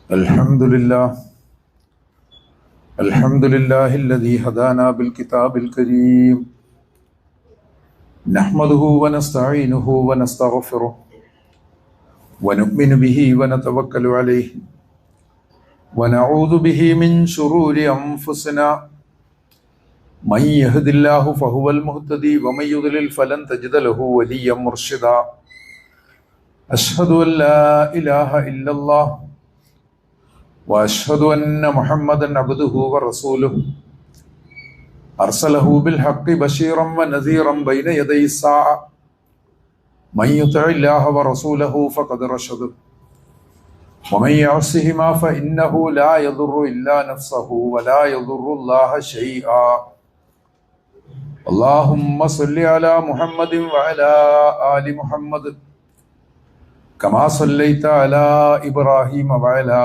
الحمد لله الذي هدانا بالكتاب الكريم نحمده ونستعينه ونستغفره ونؤمن به ونتوكل عليه ونعوذ به من شرور أنفسنا من يهد الله فهو المهتدي ومن يضلل فلن تجد له وليا مرشدا أشهد أن لا إله إلا الله وأشهد أن محمدا عبده ورسوله أرسله بالحق بشيرا ونذيرا بين يدي الساعة من يطع الله ورسوله فقد رشد ومن يعصهما فإنه لا يضر إلا نفسه ولا يضر الله شيئا اللهم صل على محمد وعلى آل محمد كما صليت على إبراهيم وعلى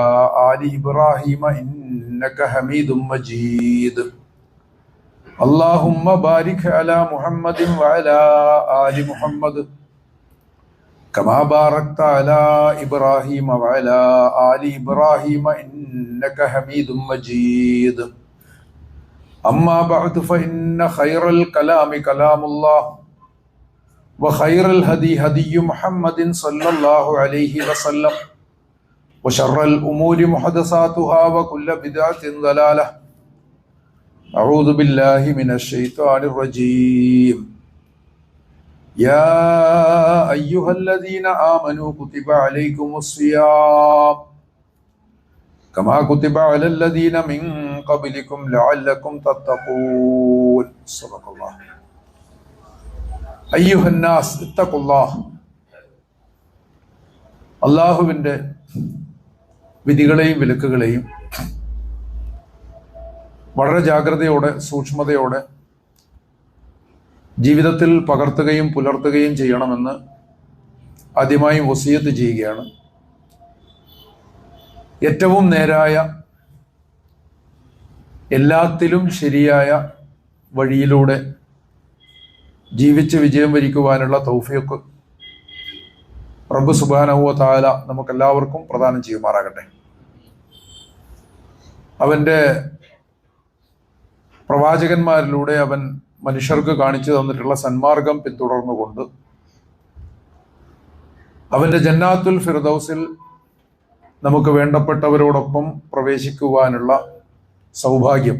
آل إبراهيم إنك حميد مجيد اللهم بارك على محمد وعلى آل محمد كما باركت على إبراهيم وعلى آل إبراهيم إنك حميد مجيد أما بعد فإن خير الكلام كلام الله وخير الهدي هدي محمد صلى الله عليه وسلم وشر الأمور محدثاتها وكل بدعة ضلالة أعوذ بالله من الشيطان الرجيم يا أيها الذين آمنوا كتب عليكم الصيام كما كتب على الذين من قبلكم لعلكم تتقون صدق الله അയ്യുഹന്നാസ് ഇത്തഖുല്ലാഹ്. അള്ളാഹുവിൻ്റെ വിധികളെയും വിലക്കുകളെയും വളരെ ജാഗ്രതയോടെ സൂക്ഷ്മതയോടെ ജീവിതത്തിൽ പകർത്തുകയും പുലർത്തുകയും ചെയ്യണമെന്ന് ആദ്യമായി വസിയത്ത് ചെയ്യുകയാണ്. ഏറ്റവും നേരായ എല്ലാത്തിലും ശരിയായ വഴിയിലൂടെ ജീവിച്ച് വിജയം വരിക്കുവാനുള്ള തൗഫീഖ് റബ്ബ് സുബ്ഹാനഹു വ തആല നമുക്കെല്ലാവർക്കും പ്രദാനം ചെയ്യുമാറാകട്ടെ. അവൻ്റെ പ്രവാചകന്മാരിലൂടെ അവൻ മനുഷ്യർക്ക് കാണിച്ചു തന്നിട്ടുള്ള സന്മാർഗം പിന്തുടർന്നുകൊണ്ട് അവൻ്റെ ജന്നാത്തുൽ ഫിർദൗസിൽ നമുക്ക് വേണ്ടപ്പെട്ടവരോടൊപ്പം പ്രവേശിക്കുവാനുള്ള സൗഭാഗ്യം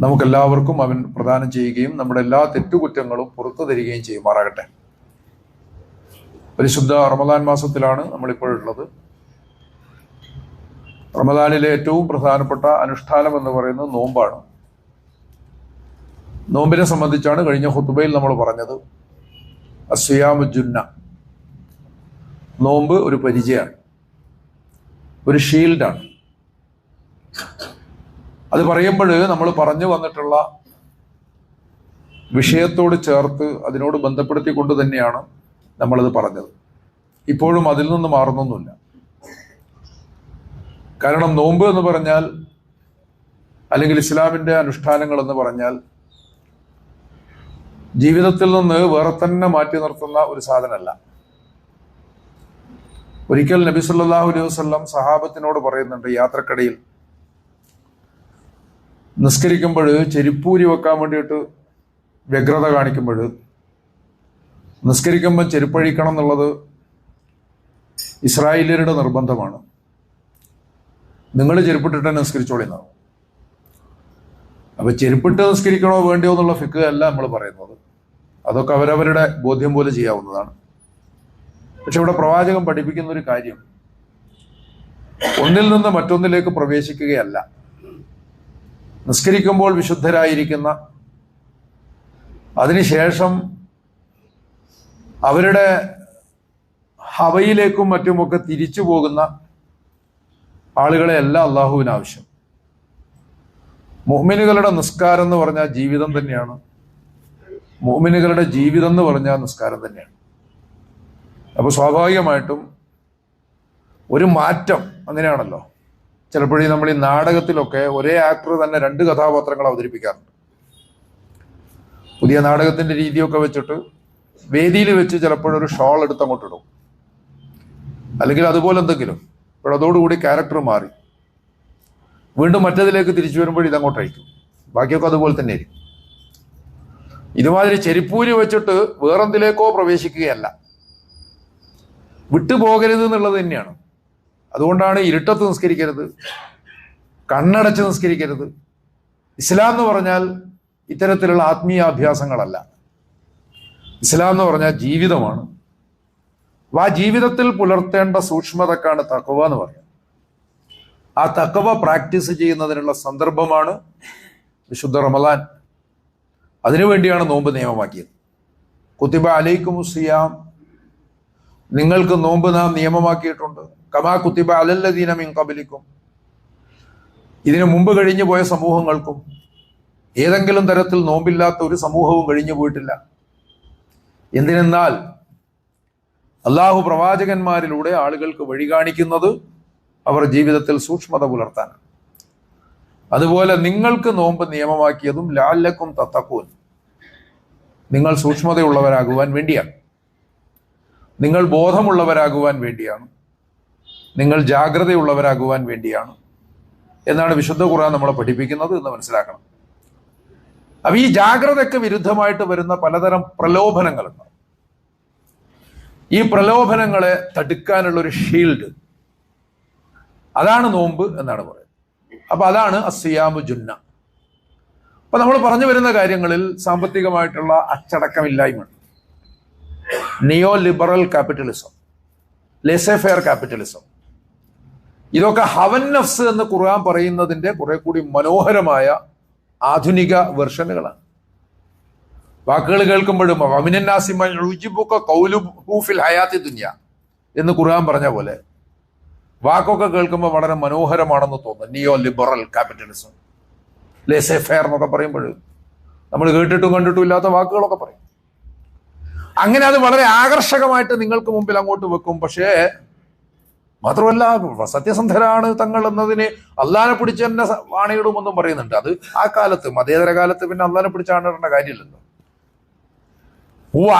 നമുക്കെല്ലാവർക്കും അവൻ പ്രദാനം ചെയ്യുകയും നമ്മുടെ എല്ലാ തെറ്റുകുറ്റങ്ങളും പുറത്തു തരികയും ചെയ്യുമാറാകട്ടെ. പരിശുദ്ധ റമദാൻ മാസത്തിലാണ് നമ്മളിപ്പോഴുള്ളത്. റമദാനിലെ ഏറ്റവും പ്രധാനപ്പെട്ട അനുഷ്ഠാനം എന്ന് പറയുന്നത് നോമ്പാണ്. നോമ്പിനെ സംബന്ധിച്ചാണ് കഴിഞ്ഞ ഖുതുബയിൽ നമ്മൾ പറഞ്ഞത്. അസ്സിയാമു ജുന്ന, നോമ്പ് ഒരു പരിചയമാണ്, ഒരു ഷീൽഡാണ്. അത് പറയുമ്പോൾ നമ്മൾ പറഞ്ഞു വന്നിട്ടുള്ള വിഷയത്തോട് ചേർത്ത് അതിനോട് ബന്ധപ്പെടുത്തിക്കൊണ്ട് തന്നെയാണ് നമ്മളത് പറഞ്ഞത്. ഇപ്പോഴും അതിൽ നിന്ന് മാറുന്നൊന്നുമില്ല. കാരണം നോമ്പ് എന്ന് പറഞ്ഞാൽ, അല്ലെങ്കിൽ ഇസ്ലാമിൻ്റെ അനുഷ്ഠാനങ്ങൾ എന്ന് പറഞ്ഞാൽ, ജീവിതത്തിൽ നിന്ന് വേറെ തന്നെ മാറ്റി നിർത്തുന്ന ഒരു സാധനമല്ല. ഒരിക്കൽ നബി സല്ലല്ലാഹു അലൈഹി വസല്ലം സഹാബത്തിനോട് പറയുന്നുണ്ട്, യാത്രക്കിടയിൽ നിസ്കരിക്കുമ്പോൾ ചെരുപ്പൂരി വെക്കാൻ വേണ്ടിയിട്ട് വ്യഗ്രത കാണിക്കുമ്പോൾ, നിസ്കരിക്കുമ്പോൾ ചെരുപ്പഴിക്കണം എന്നുള്ളത് ഇസ്രായേലിയരുടെ നിർബന്ധമാണ്. നിങ്ങൾ ചെരുപ്പിട്ടിട്ട് തന്നെ നിസ്കരിച്ചോളിന്നാണ്. അപ്പൊ ചെരുപ്പിട്ട് നിസ്കരിക്കണോ വേണ്ടിയോ എന്നുള്ള ഫിഖ് അല്ല നമ്മൾ പറയുന്നത്. അതൊക്കെ അവരവരുടെ ബോധ്യം പോലെ ചെയ്യാവുന്നതാണ്. പക്ഷെ ഇവിടെ പ്രവാചകൻ പഠിപ്പിക്കുന്ന ഒരു കാര്യം, ഒന്നിൽ നിന്ന് മറ്റൊന്നിലേക്ക് പ്രവേശിക്കുകയല്ല. നിസ്കരിക്കുമ്പോൾ വിശുദ്ധരായിരിക്കുന്ന, അതിനുശേഷം അവരുടെ ഹവയിലേക്കും മറ്റുമൊക്കെ തിരിച്ചു പോകുന്ന ആളുകളെ അല്ല അള്ളാഹുവിന് ആവശ്യം. മുഅ്മിനുകളുടെ നിസ്കാരം എന്ന് പറഞ്ഞാൽ ജീവിതം തന്നെയാണ്. മുഅ്മിനുകളുടെ ജീവിതം എന്ന് പറഞ്ഞാൽ നിസ്കാരം തന്നെയാണ്. അപ്പോൾ സ്വാഭാവികമായിട്ടും ഒരു മാറ്റം അങ്ങനെയാണല്ലോ. ചിലപ്പോഴേ നമ്മൾ ഈ നാടകത്തിലൊക്കെ ഒരേ ആക്ടർ തന്നെ 2 കഥാപാത്രങ്ങൾ അവതരിപ്പിക്കാറുണ്ട്. പുതിയ നാടകത്തിന്റെ രീതിയൊക്കെ വെച്ചിട്ട് വേദിയിൽ വെച്ച് ചിലപ്പോഴൊരു ഷോൾ എടുത്ത് അങ്ങോട്ട് ഇടും, അല്ലെങ്കിൽ അതുപോലെ എന്തെങ്കിലും. അതോടുകൂടി ക്യാരക്ടർ മാറി വീണ്ടും മറ്റതിലേക്ക് തിരിച്ചു വരുമ്പോൾ ഇതങ്ങോട്ട് അയക്കും. ബാക്കിയൊക്കെ അതുപോലെ തന്നെ ആയിരിക്കും. ഇതുമാതിരി ചെരിപ്പൂരി വെച്ചിട്ട് വേറെന്തിലേക്കോ പ്രവേശിക്കുകയല്ല, വിട്ടുപോകരുത് എന്നുള്ളത് തന്നെയാണ്. അതുകൊണ്ടാണ് ഇരുട്ടത്ത് നിസ്കരിക്കരുത്, കണ്ണടച്ച് നിസ്കരിക്കരുത്. ഇസ്ലാം എന്ന് പറഞ്ഞാൽ ഇത്തരത്തിലുള്ള ആത്മീയാഭ്യാസങ്ങളല്ല. ഇസ്ലാം എന്ന് പറഞ്ഞാൽ ജീവിതമാണ്. ആ ജീവിതത്തിൽ പുലർത്തേണ്ട സൂക്ഷ്മതക്കാണ് തഖ്വ എന്ന് പറയുന്നത്. ആ തഖ്വ പ്രാക്ടീസ് ചെയ്യുന്നതിനുള്ള സന്ദർഭമാണ് വിശുദ്ധ റമദാൻ. അതിനുവേണ്ടിയാണ് നോമ്പ് നിയമമാക്കിയത്. കുത്തിബ അലൈക്കുമുസ് സിയാം, നിങ്ങൾക്ക് നോമ്പ് നാം നിയമമാക്കിയിട്ടുണ്ട്. കമാ കുത്തിബ അലല്ലദീന മിൻ ഖബ്ലിക്കും, ഇതിനു മുമ്പ് കഴിഞ്ഞു പോയ സമൂഹങ്ങൾക്കും. ഏതെങ്കിലും തരത്തിൽ നോമ്പില്ലാത്ത ഒരു സമൂഹവും കഴിഞ്ഞു പോയിട്ടില്ല. എന്തിനെന്നാൽ അള്ളാഹു പ്രവാചകന്മാരിലൂടെ ആളുകൾക്ക് വഴി കാണിക്കുന്നത് അവർ ജീവിതത്തിൽ സൂക്ഷ്മത പുലർത്താനാണ്. അതുപോലെ നിങ്ങൾക്ക് നോമ്പ് നിയമമാക്കിയതും ലഅല്ലക്കും തത്തഖൂൻ, നിങ്ങൾ സൂക്ഷ്മതയുള്ളവരാകുവാൻ വേണ്ടിയാണ്, നിങ്ങൾ ബോധമുള്ളവരാകുവാൻ വേണ്ടിയാണ്, നിങ്ങൾ ജാഗ്രതയുള്ളവരാകുവാൻ വേണ്ടിയാണ് എന്നാണ് വിശുദ്ധ ഖുർആൻ നമ്മളെ പഠിപ്പിക്കുന്നത് എന്ന് മനസ്സിലാക്കണം. അപ്പൊ ഈ ജാഗ്രതയ്ക്ക് വിരുദ്ധമായിട്ട് വരുന്ന പലതരം പ്രലോഭനങ്ങളുണ്ട്. ഈ പ്രലോഭനങ്ങളെ തടുക്കാനുള്ള ഒരു ഷീൽഡ്, അതാണ് നോമ്പ് എന്നാണ് പറയുന്നത്. അപ്പൊ അതാണ് അസ്സിയാമു ജുന്ന. അപ്പൊ നമ്മൾ പറഞ്ഞു വരുന്ന കാര്യങ്ങളിൽ സാമ്പത്തികമായിട്ടുള്ള അച്ചടക്കമില്ലായ്മ, neo liberal capitalism, laissez faire capitalism, ഇതൊക്കെ ഹവൻ നഫ്സ് എന്ന് ഖുർആൻ പറയുന്നതിന്റെ കുറെ കൂടി മനോഹരമായ ആധുനിക വെർഷനുകളാണ്. വാക്കുകൾ കേൾക്കുമ്പോഴും എന്ന് ഖുർആൻ പറഞ്ഞ പോലെ വാക്കൊക്കെ കേൾക്കുമ്പോൾ വളരെ മനോഹരമാണെന്ന് തോന്നുന്നു. നിയോ ലിബറൽ ക്യാപിറ്റലിസം, ലെസെ ഫെയർ എന്നൊക്കെ പറയുമ്പോൾ നമ്മൾ കേട്ടിട്ടും കണ്ടിട്ടും ഇല്ലാത്ത വാക്കുകളൊക്കെ പറയും. അങ്ങനെ അത് വളരെ ആകർഷകമായിട്ട് നിങ്ങൾക്ക് മുമ്പിൽ അങ്ങോട്ട് വെക്കും. പക്ഷേ മാത്രമല്ല, സത്യസന്ധരാണ് തങ്ങൾ എന്നതിന് അള്ളാനെ പിടിച്ച് തന്നെ ആണയിടുമെന്നും പറയുന്നുണ്ട്. അത് ആ കാലത്ത്, മതേതര കാലത്ത് പിന്നെ അള്ളാനെ പിടിച്ച് ആണിടേണ്ട കാര്യമില്ലല്ലോ.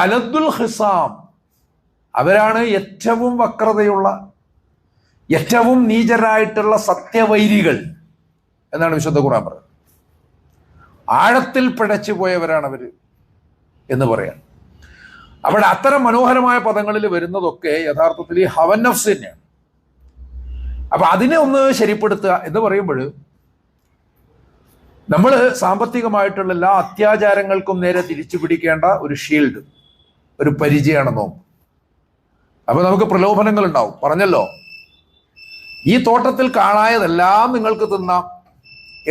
അലദ്ദുൽ ഹിസാം, അവരാണ് ഏറ്റവും വക്രതയുള്ള, ഏറ്റവും നീചരായിട്ടുള്ള സത്യവൈരികൾ എന്നാണ് വിശുദ്ധ ഖുർആൻ പറയുന്നത്. ആഴത്തിൽ പിഴച്ചു പോയവരാണ് അവര് എന്ന് പറയാം. അവിടെ അത്തരം മനോഹരമായ പദങ്ങളിൽ വരുന്നതൊക്കെ യഥാർത്ഥത്തിൽ ഈ ഹവൻ നഫ്സ് തന്നെയാണ്. അപ്പൊ അതിനെ ഒന്ന് ശരിപ്പെടുത്തുക എന്ന് പറയുമ്പോൾ നമ്മൾ സാമ്പത്തികമായിട്ടുള്ള എല്ലാ അത്യാചാരങ്ങൾക്കും നേരെ തിരിച്ചു പിടിക്കേണ്ട ഒരു ഷീൽഡ്, ഒരു പരിചയമാണ് നോമ്പ്. അപ്പൊ നമുക്ക് പ്രലോഭനങ്ങൾ ഉണ്ടാവും. പറഞ്ഞല്ലോ, ഈ തോട്ടത്തിൽ കാണായതെല്ലാം നിങ്ങൾക്ക് തിന്നാം,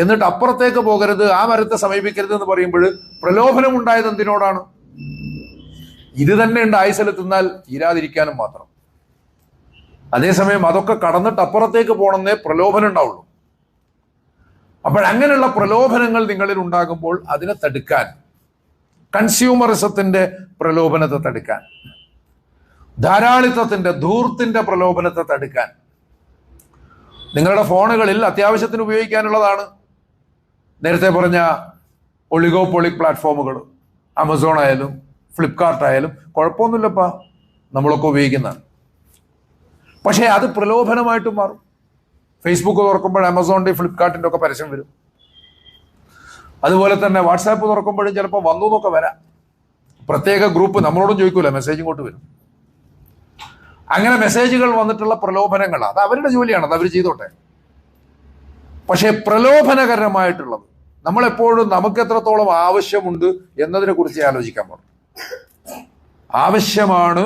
എന്നിട്ട് അപ്പുറത്തേക്ക് പോകരുത്, ആ മരത്തെ സമീപിക്കരുത് എന്ന് പറയുമ്പോൾ പ്രലോഭനം ഉണ്ടായത് എന്തിനോടാണ്? ഇത് തന്നെ ഉണ്ട് ആയുസ്സിൽ തിന്നാൽ തീരാതിരിക്കാനും മാത്രം. അതേസമയം അതൊക്കെ കടന്നിട്ട് അപ്പുറത്തേക്ക് പോകണമെന്നേ പ്രലോഭനം ഉണ്ടാവുള്ളൂ. അപ്പോഴങ്ങനെയുള്ള പ്രലോഭനങ്ങൾ നിങ്ങളിൽ ഉണ്ടാകുമ്പോൾ അതിനെ തടുക്കാൻ, കൺസ്യൂമറിസത്തിന്റെ പ്രലോഭനത്തെ തടുക്കാൻ, ധാരാളിത്തത്തിന്റെ, ധൂർത്തിന്റെ പ്രലോഭനത്തെ തടുക്കാൻ, നിങ്ങളുടെ ഫോണുകളിൽ അത്യാവശ്യത്തിന് ഉപയോഗിക്കാനുള്ളതാണ് നേരത്തെ പറഞ്ഞ ഒളിഗോപോളിക് പ്ലാറ്റ്ഫോമുകൾ, ആമസോൺ ആയാലും ഫ്ലിപ്കാർട്ട് ആയാലും കുഴപ്പമൊന്നുമില്ലപ്പാ, നമ്മളൊക്കെ ഉപയോഗിക്കുന്നതാണ്. പക്ഷേ അത് പ്രലോഭനമായിട്ട് മാറും. ഫേസ്ബുക്ക് തുറക്കുമ്പോൾ ആമസോണിന്റെ ഫ്ലിപ്കാർട്ടിന്റെ ഒക്കെ പരസ്യം വരും. അതുപോലെ തന്നെ വാട്സാപ്പ് തുറക്കുമ്പോഴും ചിലപ്പോൾ വന്നു എന്നൊക്കെ വരാം. പ്രത്യേക ഗ്രൂപ്പ് നമ്മളോടും ചോദിക്കൂല, മെസ്സേജ് ഇങ്ങോട്ട് വരും. അങ്ങനെ മെസ്സേജുകൾ വന്നിട്ടുള്ള പ്രലോഭനങ്ങൾ, അത് അവരുടെ ജോലിയാണ്, അത് അവർ ചെയ്തോട്ടെ. പക്ഷേ പ്രലോഭനകരമായിട്ടുള്ളത് നമ്മളെപ്പോഴും നമുക്ക് എത്രത്തോളം ആവശ്യമുണ്ട് എന്നതിനെ കുറിച്ച് ആലോചിക്കാൻ പാടും. ആവശ്യമാണ്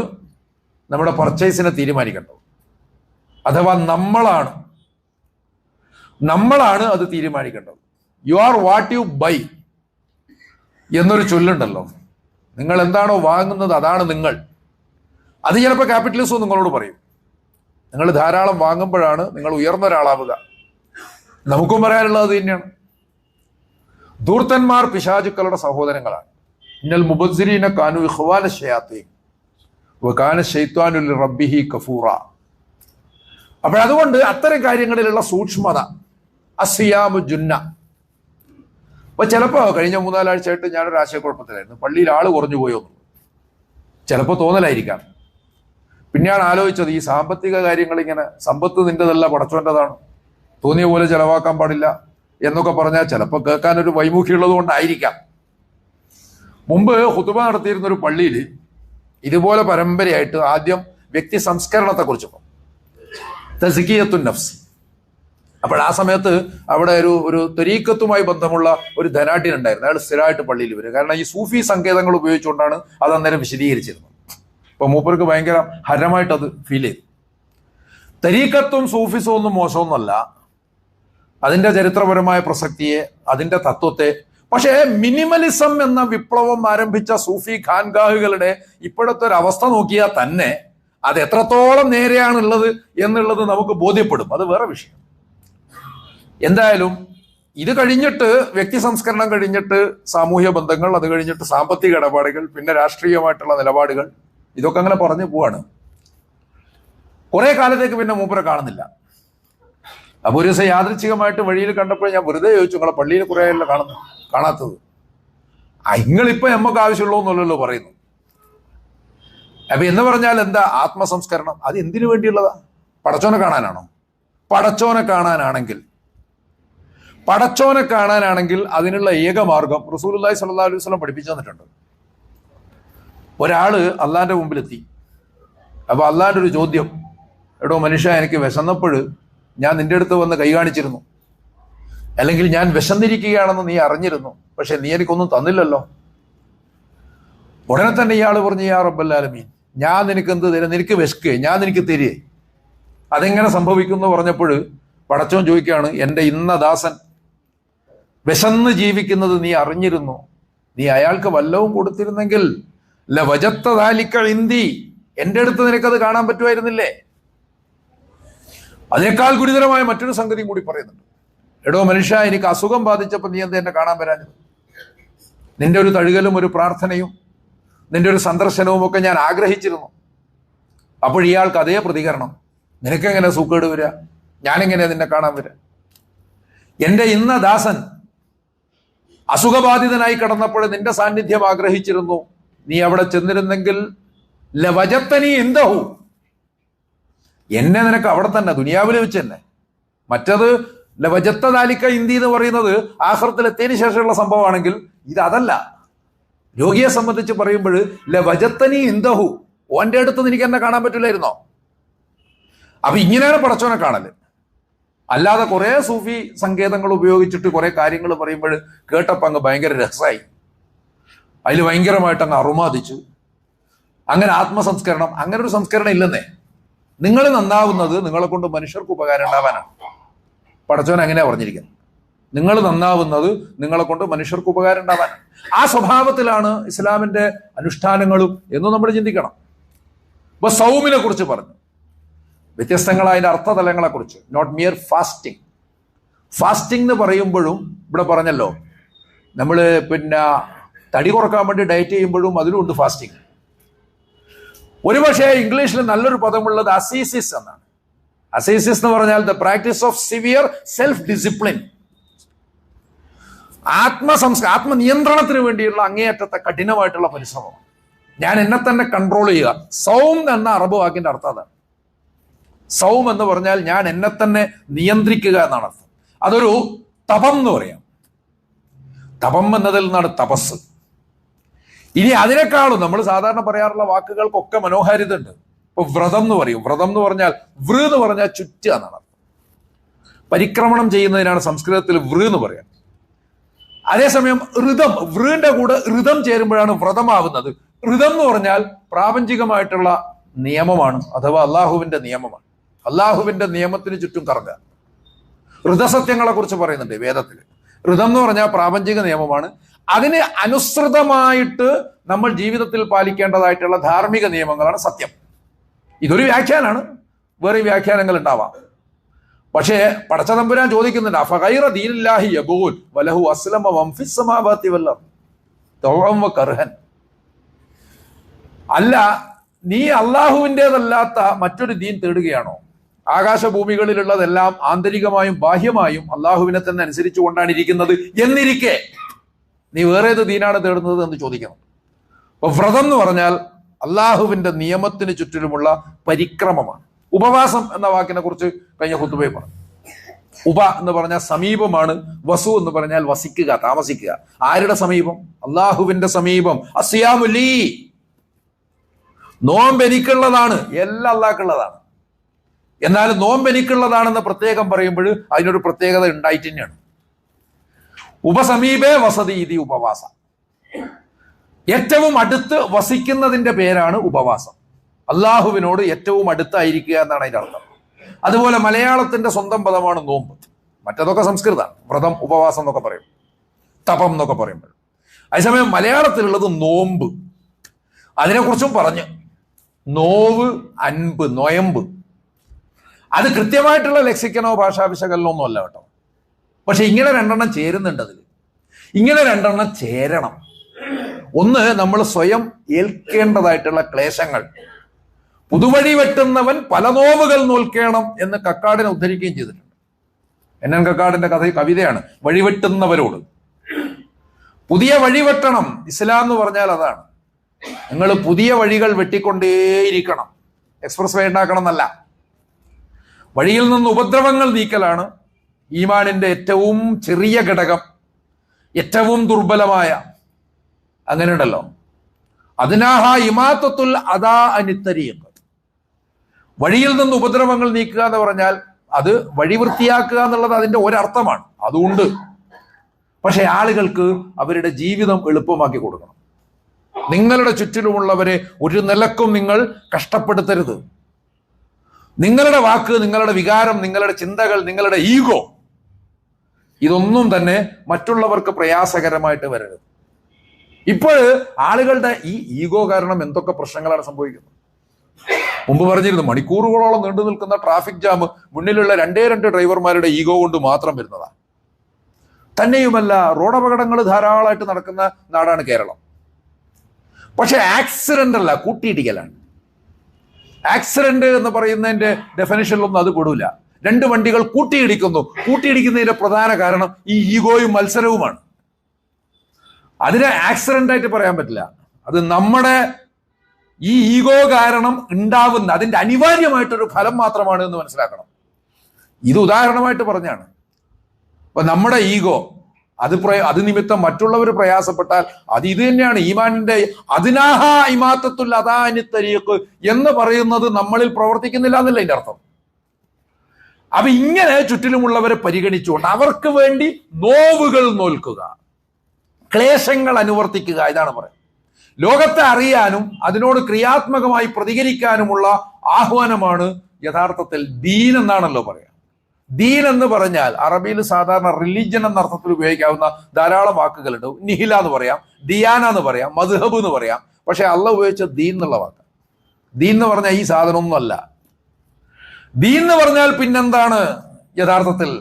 നമ്മുടെ പർച്ചേസിനെ തീരുമാനിക്കേണ്ടത്. അഥവാ നമ്മളാണ് അത് തീരുമാനിക്കേണ്ടത്. You are what you buy എന്നൊരു ചൊല്ലുണ്ടല്ലോ. നിങ്ങൾ എന്താണോ വാങ്ങുന്നത് അതാണ് നിങ്ങൾ. അത് ചിലപ്പോൾ ക്യാപിറ്റലിസം നിങ്ങളോട് പറയും. നിങ്ങൾ ധാരാളം വാങ്ങുമ്പോഴാണ് നിങ്ങൾ ഉയർന്ന ഒരാളാവുക. നമുക്കും പറയാനുള്ളത് അത് തന്നെയാണ്. ധൂർത്തന്മാർ പിശാചുക്കളുടെ സഹോദരങ്ങളാണ്. ഇന്നൽ മുബസ്സിരീന കാനു ഇഖ്വാന ശയാത്തീൻ വകാന ശൈത്വാനു ലിറബ്ബിഹി കഫൂറ. അപ്പോഴതുകൊണ്ട് അത്തരം കാര്യങ്ങളിലുള്ള സൂക്ഷ്മത, അസിയാമു ജുന്ന. അപ്പൊ ചിലപ്പോൾ കഴിഞ്ഞ 3-4 ആഴ്ചയായിട്ട് ഞാനൊരു ആശയക്കുഴപ്പത്തിലായിരുന്നു, പള്ളിയിൽ ആള് കുറഞ്ഞു പോയോ എന്നുള്ളത്. ചിലപ്പോൾ തോന്നലായിരിക്കാം. പിന്നെയാണ് ആലോചിച്ചത്, ഈ സാമ്പത്തിക കാര്യങ്ങൾ ഇങ്ങനെ, സമ്പത്ത് നിന്റെതല്ല പടച്ചോൻ്റെതാണ്, തോന്നിയ പോലെ ചെലവാക്കാൻ പാടില്ല എന്നൊക്കെ പറഞ്ഞാൽ ചിലപ്പോൾ കേൾക്കാനൊരു വൈമുഖ്യമുള്ളത് കൊണ്ടായിരിക്കാം. മുമ്പ് ഖുതുബ നടത്തിയിരുന്ന ഒരു പള്ളിയിൽ ഇതുപോലെ പരമ്പരയായിട്ട് ആദ്യം വ്യക്തി സംസ്കരണത്തെക്കുറിച്ച് തസ്കിയത്തുൻ നഫ്സ്. അപ്പോൾ ആ സമയത്ത് അവിടെ ഒരു ത്വരീക്കത്തുമായി ബന്ധമുള്ള ഒരു ധനാഢ്യനുണ്ടായിരുന്നു. അയാൾ സ്ഥിരമായിട്ട് പള്ളിയിൽ വരും. കാരണം ഈ സൂഫി സങ്കേതങ്ങൾ ഉപയോഗിച്ചുകൊണ്ടാണ് അത് അന്നേരം വിശദീകരിച്ചിരുന്നത്. ഇപ്പൊ മൂപ്പർക്ക് ഭയങ്കര ഹരമായിട്ട് അത് ഫീൽ ചെയ്തു. തരീക്കത്തും സൂഫിസവും ഒന്നും മോശമൊന്നുമല്ല, അതിന്റെ ചരിത്രപരമായ പ്രസക്തിയെ, അതിന്റെ തത്വത്തെ. പക്ഷേ മിനിമലിസം എന്ന വിപ്ലവം ആരംഭിച്ച സൂഫി ഖാൻഗാഹുകളുടെ ഇപ്പോഴത്തെ ഒരു അവസ്ഥ നോക്കിയാൽ തന്നെ അത് എത്രത്തോളം നേരെയാണുള്ളത് എന്നുള്ളത് നമുക്ക് ബോധ്യപ്പെടും. അത് വേറെ വിഷയം. എന്തായാലും ഇത് കഴിഞ്ഞിട്ട്, വ്യക്തി സംസ്കരണം കഴിഞ്ഞിട്ട് സാമൂഹ്യ ബന്ധങ്ങൾ, അത് കഴിഞ്ഞിട്ട് സാമ്പത്തിക ഇടപാടുകൾ, പിന്നെ രാഷ്ട്രീയമായിട്ടുള്ള നിലപാടുകൾ, ഇതൊക്കെ അങ്ങനെ പറഞ്ഞു പോവാണ്. കുറെ കാലത്തേക്ക് പിന്നെ മൂപ്പരെ കാണുന്നില്ല. അപ്പൊ ഒരു ദിവസം യാദൃച്ഛികമായിട്ട് വഴിയിൽ കണ്ടപ്പോൾ ഞാൻ വെറുതെ ചോദിച്ചു, നിങ്ങളെ പള്ളിയിൽ കുറെ അല്ല കാണാത്തത്? നിങ്ങളിപ്പോ നമുക്ക് ആവശ്യമുള്ളൂന്നല്ലോ പറയുന്നു. അപ്പൊ എന്ന് പറഞ്ഞാൽ എന്താ ആത്മസംസ്കരണം? അത് എന്തിനു വേണ്ടിയുള്ളതാ? പടച്ചോനെ കാണാനാണോ? പടച്ചോനെ കാണാനാണെങ്കിൽ അതിനുള്ള ഏക മാർഗം റസൂലുള്ളാഹി സ്വല്ലല്ലാഹു അലൈഹി വസല്ലം പഠിപ്പിച്ചു തന്നിട്ടുണ്ട്. ഒരാള് അള്ളാന്റെ മുമ്പിലെത്തി. അപ്പൊ അള്ളാന്റെ ഒരു ചോദ്യം, എടോ മനുഷ്യ, എനിക്ക് വിശന്നപ്പോൾ ഞാൻ നിന്റെ അടുത്ത് വന്ന് കൈ കാണിച്ചിരുന്നു, അല്ലെങ്കിൽ ഞാൻ വിശന്നിരിക്കുകയാണെന്ന് നീ അറിഞ്ഞിരുന്നു, പക്ഷെ നീ എനിക്കൊന്നും തന്നില്ലല്ലോ. ഉടനെ തന്നെ ഇയാൾ പറഞ്ഞു, യാ റബ്ബൽ ആലമീൻ, ഞാൻ നിനക്ക് എന്ത് തരാം? നിനക്ക് വിശക്കേ, ഞാൻ നിനക്ക് തരേ? അതെങ്ങനെ സംഭവിക്കുന്നു പറഞ്ഞപ്പോൾ പടച്ചോൻ ചോദിക്കുകയാണ്, എൻ്റെ ഇന്ന ദാസൻ വിശന്ന് ജീവിക്കുന്നത് നീ അറിഞ്ഞിരുന്നു, നീ അയാൾക്ക് വല്ലവും കൊടുത്തിരുന്നെങ്കിൽ ലവജത്ത ദാലിക ഇന്ദി, എൻ്റെ അടുത്ത് നിനക്കത് കാണാൻ പറ്റുമായിരുന്നില്ലേ? അതിനേക്കാൾ ഗുരുതരമായ മറ്റൊരു സംഗതിയും കൂടി പറയുന്നുണ്ട്. എടോ മനുഷ്യ, എനിക്ക് അസുഖം ബാധിച്ചപ്പോൾ നീ എന്താ എന്നെ കാണാൻ വരാഞ്ഞത്? നിന്റെ ഒരു തഴുകലും ഒരു പ്രാർത്ഥനയും നിന്റെ ഒരു സന്ദർശനവും ഒക്കെ ഞാൻ ആഗ്രഹിച്ചിരുന്നു. അപ്പോൾ ഇയാൾക്ക് അതേ പ്രതികരണം, നിനക്കെങ്ങനെ സൂക്കേട് വരിക? ഞാനെങ്ങനെയാ നിന്നെ കാണാൻ വരിക? എൻ്റെ ഇന്ന ദാസൻ അസുഖബാധിതനായി കിടന്നപ്പോൾ നിന്റെ സാന്നിധ്യം ആഗ്രഹിച്ചിരുന്നു, നീ അവിടെ ചെന്നിരുന്നെങ്കിൽ ലവജത്തനി എന്തഹു, എന്നെ നിനക്ക് അവിടെ തന്നെ ദുനിയാവിൽ വെച്ച് തന്നെ. മറ്റത് ലവജത്ത ദാലിക ഇന്ദി എന്ന് പറയുന്നത് ആഖിറത്തിലെത്തിയതിനു ശേഷമുള്ള സംഭവമാണെങ്കിൽ ഇത് അതല്ല. രോഗിയെ സംബന്ധിച്ച് പറയുമ്പോൾ ലവജത്തനി എന്തഹു, ഓന്റെ അടുത്ത് നിനക്ക് എന്നെ കാണാൻ പറ്റില്ലായിരുന്നോ? അപ്പൊ ഇങ്ങനെയാണ് പടച്ചോനെ കാണല്. അല്ലാതെ കുറെ സൂഫി സങ്കേതങ്ങൾ ഉപയോഗിച്ചിട്ട് കുറെ കാര്യങ്ങൾ പറയുമ്പോൾ കേട്ടപ്പോൾ അങ്ങ് ഭയങ്കര രസമായി, അതിൽ ഭയങ്കരമായിട്ട് അങ്ങ് അറുമാദിച്ചു. അങ്ങനെ ആത്മസംസ്കരണം, അങ്ങനെ ഒരു സംസ്കരണം ഇല്ലെന്നേ. നിങ്ങൾ നന്നാവുന്നത് നിങ്ങളെ കൊണ്ട് മനുഷ്യർക്ക് ഉപകാരം ഉണ്ടാവാനാണ്. പടച്ചോൻ അങ്ങനെയാ പറഞ്ഞിരിക്കുന്നത്. നിങ്ങൾ നന്നാവുന്നത് നിങ്ങളെ കൊണ്ട് മനുഷ്യർക്ക് ഉപകാരം ഉണ്ടാവാനാണ്. ആ സ്വഭാവത്തിലാണ് ഇസ്ലാമിന്റെ അനുഷ്ഠാനങ്ങളും എന്ന് നമ്മൾ ചിന്തിക്കണം. ഇപ്പൊ സൗമിനെ കുറിച്ച് പറഞ്ഞു, വ്യത്യസ്തങ്ങളായ അർത്ഥതലങ്ങളെ കുറിച്ച്. Not mere fasting. ഫാസ്റ്റിംഗ് എന്ന് പറയുമ്പോഴും ഇവിടെ പറഞ്ഞല്ലോ, നമ്മൾ പിന്നെ തടി കുറക്കാൻ വേണ്ടി ഡയറ്റ് ചെയ്യുമ്പോഴും അതിലും ഉണ്ട് ഫാസ്റ്റിംഗ്. ഒരുപക്ഷെ ഇംഗ്ലീഷിൽ നല്ലൊരു പദമുള്ളത് അസീസിസ് എന്നാണ്. അസീസിസ് എന്ന് പറഞ്ഞാൽ the practice of severe self discipline. ആത്മനിയന്ത്രണത്തിന് വേണ്ടിയുള്ള അങ്ങേയറ്റത്തെ കഠിനമായിട്ടുള്ള പരിശ്രമം. ഞാൻ എന്നെ തന്നെ കൺട്രോൾ ചെയ്യുക. സൗം എന്ന അറബ് വാക്കിന്റെ അർത്ഥം അതാണ്. സൗം എന്ന് പറഞ്ഞാൽ ഞാൻ എന്നെ തന്നെ നിയന്ത്രിക്കുക എന്നാണ് അർത്ഥം. അതൊരു തപം എന്ന് പറയാം. തപം എന്നതിൽ നിന്നാണ് തപസ്. ഇനി അതിനേക്കാളും നമ്മൾ സാധാരണ പറയാറുള്ള വാക്കുകൾക്കൊക്കെ മനോഹാരിത ഉണ്ട്. ഇപ്പൊ വ്രതം എന്ന് പറയും. വ്രതം എന്ന് പറഞ്ഞാൽ വൃ എന്ന് പറഞ്ഞാൽ ചുറ്റുക എന്നാണ് അർത്ഥം. പരിക്രമണം ചെയ്യുന്നതിനാണ് സംസ്കൃതത്തിൽ വൃ എന്ന് പറയാം. അതേസമയം ഋതം, വൃന്റെ കൂടെ ഋതം ചേരുമ്പോഴാണ് വ്രതമാവുന്നത്. ഋതം എന്ന് പറഞ്ഞാൽ പ്രാപഞ്ചികമായിട്ടുള്ള നിയമമാണ്, അഥവാ അള്ളാഹുവിന്റെ നിയമമാണ്. അള്ളാഹുവിന്റെ നിയമത്തിന് ചുറ്റും കറങ്ങുക. ഋതസത്യങ്ങളെ കുറിച്ച് പറയുന്നുണ്ട് വേദത്തിൽ. ഋതം എന്ന് പറഞ്ഞാൽ പ്രാപഞ്ചിക നിയമമാണ്. അതിന് അനുസൃതമായിട്ട് നമ്മൾ ജീവിതത്തിൽ പാലിക്കേണ്ടതായിട്ടുള്ള ധാർമ്മിക നിയമങ്ങളാണ് സത്യം. ഇതൊരു വ്യാഖ്യാനാണ്, വേറെ വ്യാഖ്യാനങ്ങൾ ഉണ്ടാവാം. പക്ഷേ പടച്ചതമ്പുരാൻ ചോദിക്കുന്നുണ്ട്, അഫഗൈറ ദീനില്ലാഹി യബൂൻ വലഹു അസ്ലമ വംഫിസ് സമാവാതി വല്ലർദ് തൗഅൻ വകർഹൻ. അല്ല, നീ അള്ളാഹുവിൻ്റെതല്ലാത്ത മറ്റൊരു ദീൻ തേടുകയാണോ? ആകാശഭൂമികളിലുള്ളതെല്ലാം ആന്തരികമായും ബാഹ്യമായും അള്ളാഹുവിനെ തന്നെ അനുസരിച്ചു കൊണ്ടാണ് ഇരിക്കുന്നത് എന്നിരിക്കെ നീ വേറെ ഏത് ദീനാണ് തേടുന്നത് എന്ന് ചോദിക്കണം. അപ്പൊ വ്രതം എന്ന് പറഞ്ഞാൽ അള്ളാഹുവിന്റെ നിയമത്തിന് ചുറ്റിലുമുള്ള പരിക്രമമാണ്. ഉപവാസം എന്ന വാക്കിനെ കുറിച്ച് കഴിഞ്ഞ ഖുതുബയിൽ പറഞ്ഞു. ഉപ എന്ന് പറഞ്ഞാൽ സമീപമാണ്, വസു എന്ന് പറഞ്ഞാൽ വസിക്കുക, താമസിക്കുക. ആരുടെ സമീപം? അള്ളാഹുവിന്റെ സമീപം. അസിയാമുലി, നോമ്പ് എനിക്കുള്ളതാണ്, എല്ലാം അള്ളാഹ്ക്കുള്ളതാണ്. എന്നാൽ നോമ്പ് എനിക്കുള്ളതാണെന്ന് പ്രത്യേകം പറയുമ്പോൾ അതിനൊരു പ്രത്യേകത ഉണ്ടായിട്ട് തന്നെയാണ്. ഉപസമീപേ വസതി ഇതി ഉപവാസ. ഏറ്റവും അടുത്ത് വസിക്കുന്നതിന്റെ പേരാണ് ഉപവാസം. അള്ളാഹുവിനോട് ഏറ്റവും അടുത്തായിരിക്കുക എന്നാണ് അതിന്റെ അർത്ഥം. അതുപോലെ മലയാളത്തിന്റെ സ്വന്തം പദമാണ് നോമ്പ്. മറ്റതൊക്കെ സംസ്കൃതമാണ്. വ്രതം, ഉപവാസം എന്നൊക്കെ പറയും, തപം എന്നൊക്കെ പറയുമ്പോൾ. അതേസമയം മലയാളത്തിലുള്ളത് നോമ്പ്. അതിനെക്കുറിച്ചും പറഞ്ഞ് നോവ്, അൻപ്, നൊയമ്പ്. അത് കൃത്യമായിട്ടുള്ള ലെക്സിക്കനോ ഭാഷാ വിശകലനോ ഒന്നും അല്ല കേട്ടോ. പക്ഷെ ഇങ്ങനെ രണ്ടെണ്ണം ചേരുന്നുണ്ട് അതിൽ. ഇങ്ങനെ രണ്ടെണ്ണം ചേരണം. ഒന്ന്, നമ്മൾ സ്വയം ഏൽക്കേണ്ടതായിട്ടുള്ള ക്ലേശങ്ങൾ. പുതുവഴി വെട്ടുന്നവൻ പല നോവുകൾ നോൽക്കണം എന്ന് കക്കാടിനെ ഉദ്ധരിക്കുകയും ചെയ്തിട്ടുണ്ട്. എൻ കക്കാടിന്റെ കവിതയാണ് വഴിവെട്ടുന്നവരോട്. പുതിയ വഴി വെട്ടണം. ഇസ്ലാം എന്ന് പറഞ്ഞാൽ അതാണ്. നിങ്ങൾ പുതിയ വഴികൾ വെട്ടിക്കൊണ്ടേയിരിക്കണം. എക്സ്പ്രസ് വേ ഉണ്ടാക്കണം എന്നല്ല. വഴിയിൽ നിന്ന് ഉപദ്രവങ്ങൾ നീക്കലാണ് ഈമാനിന്റെ ഏറ്റവും ചെറിയ ഘടകം, ഏറ്റവും ദുർബലമായ. അങ്ങനെ ഉണ്ടല്ലോ, അതിനാഹ ഇമാത്തത്തുൽ അദാ അനിത്തരീഖ്. വഴിയിൽ നിന്ന് ഉപദ്രവങ്ങൾ നീക്കുക എന്ന് പറഞ്ഞാൽ അത് വഴി വൃത്തിയാക്കുക എന്നുള്ളത് അതിന്റെ ഒരർത്ഥമാണ്. അതുകൊണ്ട് പക്ഷെ ആളുകൾക്ക് അവരുടെ ജീവിതം എളുപ്പമാക്കി കൊടുക്കണം. നിങ്ങളുടെ ചുറ്റിലുമുള്ളവരെ ഒരു നിലക്കും നിങ്ങൾ കഷ്ടപ്പെടുത്തരുത്. നിങ്ങളുടെ വാക്ക്, നിങ്ങളുടെ വികാരം, നിങ്ങളുടെ ചിന്തകൾ, നിങ്ങളുടെ ഈഗോ, ഇതൊന്നും തന്നെ മറ്റുള്ളവർക്ക് പ്രയാസകരമായിട്ട് വരരുത്. ഇപ്പോൾ ആളുകളുടെ ഈ ഈഗോ കാരണം എന്തൊക്കെ പ്രശ്നങ്ങളാണ് സംഭവിക്കുന്നത്. മുമ്പ് പറഞ്ഞിരുന്നു, മണിക്കൂറുകളോളം നീണ്ടു നിൽക്കുന്ന ട്രാഫിക് ജാം മുന്നിലുള്ള രണ്ടേ ഡ്രൈവർമാരുടെ ഈഗോ കൊണ്ട് മാത്രം വരുന്നതാണ്. തന്നെയുമല്ല, റോഡപകടങ്ങൾ ധാരാളമായിട്ട് നടക്കുന്ന നാടാണ് കേരളം. പക്ഷെ ആക്സിഡന്റ് അല്ല, കൂട്ടിയിടിക്കലാണ്. ആക്സിഡന്റ് എന്ന് പറയുന്നതിന്റെ ഡെഫിനിഷനിലൊന്നും അത് പെടൂല. രണ്ട് വണ്ടികൾ കൂട്ടിയിടിക്കുന്നു. കൂട്ടിയിടിക്കുന്നതിന്റെ പ്രധാന കാരണം ഈ ഈഗോയും മത്സരവുമാണ്. അതിനെ ആക്സിഡന്റ് ആയിട്ട് പറയാൻ പറ്റില്ല. അത് നമ്മുടെ ഈ ഈഗോ കാരണം ഉണ്ടാവുന്ന അതിന്റെ അനിവാര്യമായിട്ടൊരു ഫലം മാത്രമാണ് എന്ന് മനസ്സിലാക്കണം. ഇത് ഉദാഹരണമായിട്ട് പറഞ്ഞാണ്. അപ്പൊ നമ്മുടെ ഈഗോ അത് നിമിത്തം മറ്റുള്ളവർ പ്രയാസപ്പെട്ടാൽ അത് ഇത് തന്നെയാണ് ഈമാനിന്റെ അതിനാഹ ഇമാത്തത്തുൽ അദാനി തരീഖ് എന്ന് പറയുന്നത് നമ്മളിൽ പ്രവർത്തിക്കുന്നില്ല എന്നല്ല അതിന്റെ അർത്ഥം. അപ്പൊ ഇങ്ങനെ ചുറ്റിലുമുള്ളവരെ പരിഗണിച്ചുകൊണ്ട് അവർക്ക് വേണ്ടി നോവുകൾ നോൽക്കുക, ക്ലേശങ്ങൾ അനുവർത്തിക്കുക, ഇതാണ് പറയുന്നത്. ലോകത്തെ അറിയാനും അതിനോട് ക്രിയാത്മകമായി പ്രതികരിക്കാനുമുള്ള ആഹ്വാനമാണ് യഥാർത്ഥത്തിൽ ദീൻ എന്നാണല്ലോ പറയാം. ദീൻ എന്ന് പറഞ്ഞാൽ അറബിയിൽ സാധാരണ റിലിജൻ എന്ന അർത്ഥത്തിൽ ഉപയോഗിക്കാവുന്ന ധാരാളം വാക്കുകളുണ്ട്. നിഹില എന്ന് പറയാം, ദിയാന എന്ന് പറയാം, മദ്ഹബ് എന്ന് പറയാം. പക്ഷെ അള്ളാഹ് ഉപയോഗിച്ച ദീൻ എന്നുള്ള വാക്ക്. ദീൻ എന്ന് പറഞ്ഞാൽ ഈ സാധനമൊന്നും അല്ല. ദീൻ എന്ന് പറഞ്ഞാൽ പിന്നെന്താണ് യഥാർത്ഥത്തിൽ?